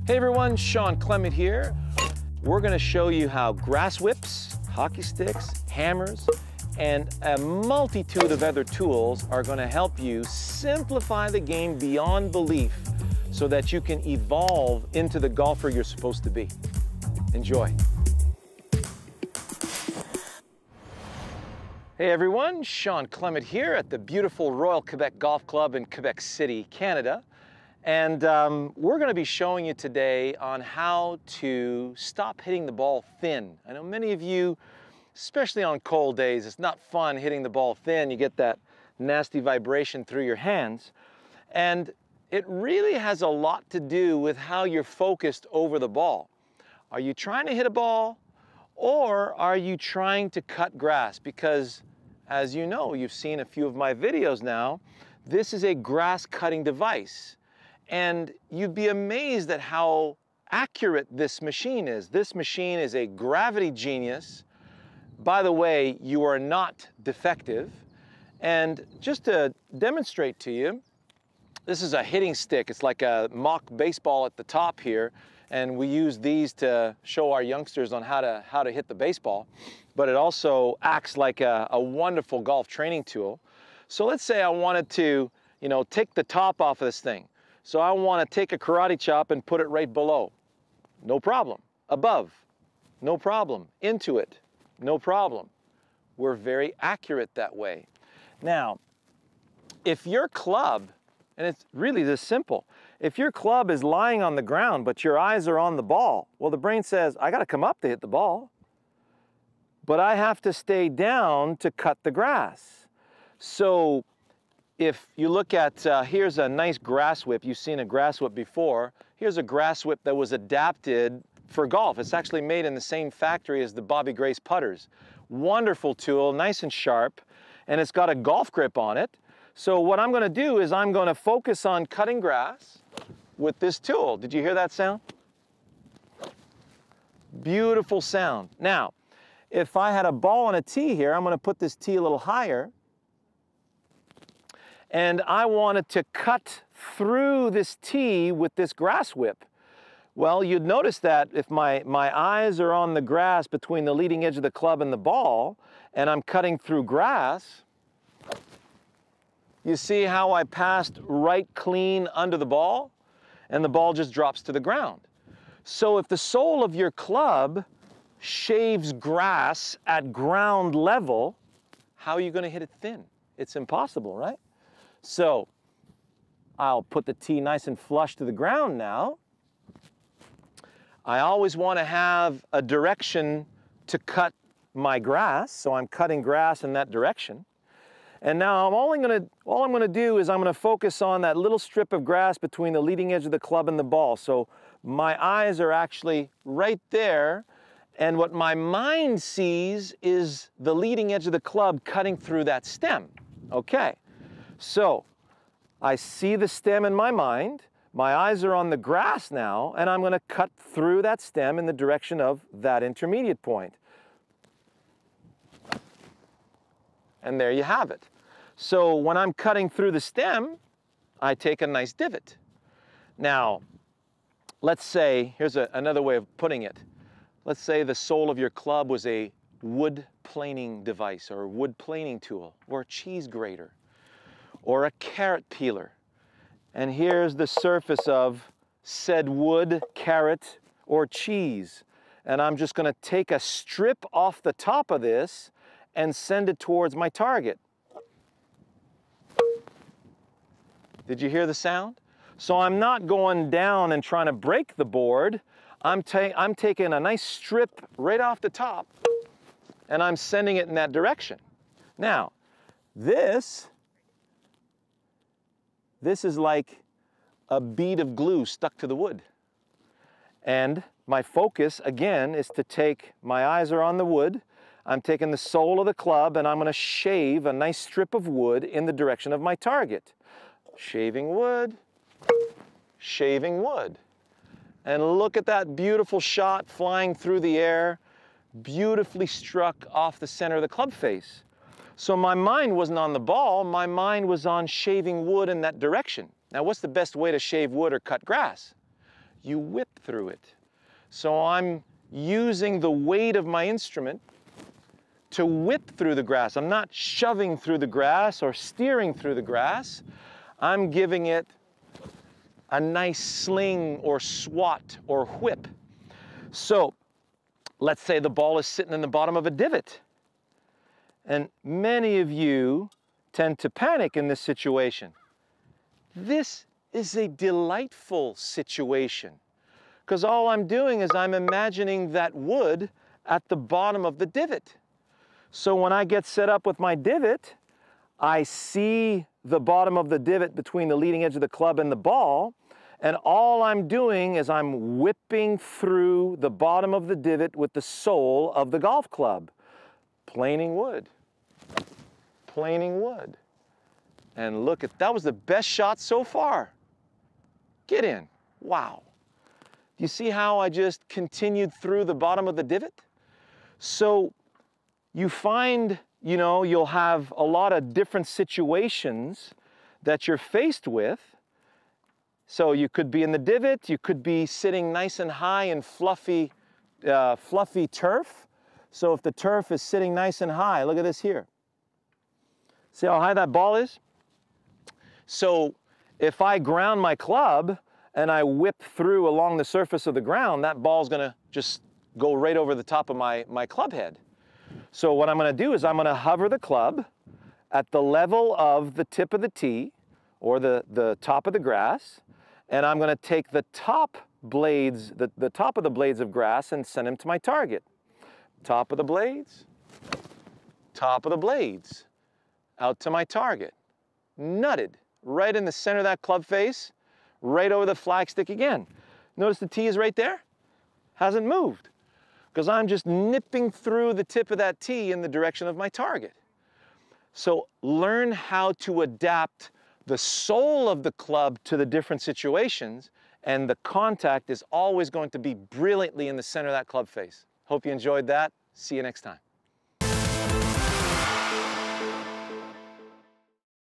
Hey everyone, Sean Clement here. We're gonna show you how grass whips, hockey sticks, hammers, and a multitude of other tools are gonna help you simplify the game beyond belief so that you can evolve into the golfer you're supposed to be. Enjoy. Hey everyone, Sean Clement here at the beautiful Royal Quebec Golf Club in Quebec City, Canada. And we're going to be showing you today on how to stop hitting the ball thin. I know many of you, especially on cold days, it's not fun hitting the ball thin. You get that nasty vibration through your hands. And it really has a lot to do with how you're focused over the ball. Are you trying to hit a ball, or are you trying to cut grass? Because as you know, you've seen a few of my videos now, this is a grass cutting device. And you'd be amazed at how accurate this machine is. This machine is a gravity genius. By the way, you are not defective. And just to demonstrate to you, this is a hitting stick. It's like a mock baseball at the top here. And we use these to show our youngsters on how to hit the baseball. But it also acts like a wonderful golf training tool. So let's say I wanted to, take the top off of this thing. So I want to take a karate chop and put it right below. No problem. Above. No problem. Into it. No problem. We're very accurate that way. Now, if your club, and it's really this simple, if your club is lying on the ground but your eyes are on the ball, well, the brain says, I got to come up to hit the ball, but I have to stay down to cut the grass. So if you look at, here's a nice grass whip. You've seen a grass whip before. Here's a grass whip that was adapted for golf. It's actually made in the same factory as the Bobby Grace putters. Wonderful tool, nice and sharp, and it's got a golf grip on it. So what I'm gonna do is I'm gonna focus on cutting grass with this tool. Did you hear that sound? Beautiful sound. Now, if I had a ball on a tee here, I'm gonna put this tee a little higher, and I wanted to cut through this tee with this grass whip. Well, you'd notice that if my eyes are on the grass between the leading edge of the club and the ball, and I'm cutting through grass, you see how I passed right clean under the ball, and the ball just drops to the ground. So if the sole of your club shaves grass at ground level, how are you going to hit it thin? It's impossible, right? So I'll put the tee nice and flush to the ground now. I always want to have a direction to cut my grass, so I'm cutting grass in that direction. And now all I'm going to do is I'm going to focus on that little strip of grass between the leading edge of the club and the ball. So my eyes are actually right there, and what my mind sees is the leading edge of the club cutting through that stem. Okay. So I see the stem in my mind, my eyes are on the grass now, and I'm going to cut through that stem in the direction of that intermediate point. And there you have it. So when I'm cutting through the stem, I take a nice divot. Now, let's say, here's another way of putting it. Let's say the sole of your club was a wood planing device, or a wood planing tool, or a cheese grater, or a carrot peeler. And here's the surface of said wood, carrot, or cheese. And I'm just going to take a strip off the top of this and send it towards my target. Did you hear the sound? So I'm not going down and trying to break the board. I'm taking a nice strip right off the top, and I'm sending it in that direction. Now, this is like a bead of glue stuck to the wood. And my focus, again, is to take, my eyes are on the wood, I'm taking the sole of the club, and I'm going to shave a nice strip of wood in the direction of my target. Shaving wood, shaving wood. And look at that beautiful shot flying through the air, beautifully struck off the center of the club face. So my mind wasn't on the ball, my mind was on shaving wood in that direction. Now, what's the best way to shave wood or cut grass? you whip through it. So I'm using the weight of my instrument to whip through the grass. I'm not shoving through the grass or steering through the grass. I'm giving it a nice sling or swat or whip. So let's say the ball is sitting in the bottom of a divot. And many of you tend to panic in this situation. This is a delightful situation because all I'm doing is I'm imagining that wood at the bottom of the divot. So when I get set up with my divot, I see the bottom of the divot between the leading edge of the club and the ball, and all I'm doing is I'm whipping through the bottom of the divot with the sole of the golf club. Planing wood. Planing wood. And look at, that was the best shot so far. Get in. Wow. Do you see how I just continued through the bottom of the divot? So you find, you know, you'll have a lot of different situations that you're faced with. So you could be in the divot, you could be sitting nice and high in fluffy turf. So if the turf is sitting nice and high, look at this here. See how high that ball is? So if I ground my club and I whip through along the surface of the ground, that ball's gonna just go right over the top of my club head. So what I'm gonna do is I'm gonna hover the club at the level of the tip of the tee or the top of the grass, and I'm gonna take the top blades, the top of the blades of grass and send them to my target. Top of the blades, out to my target. Nutted, right in the center of that club face, right over the flagstick again. Notice the tee is right there? Hasn't moved, because I'm just nipping through the tip of that tee in the direction of my target. So learn how to adapt the sole of the club to the different situations, and the contact is always going to be brilliantly in the center of that club face. Hope you enjoyed that. See you next time.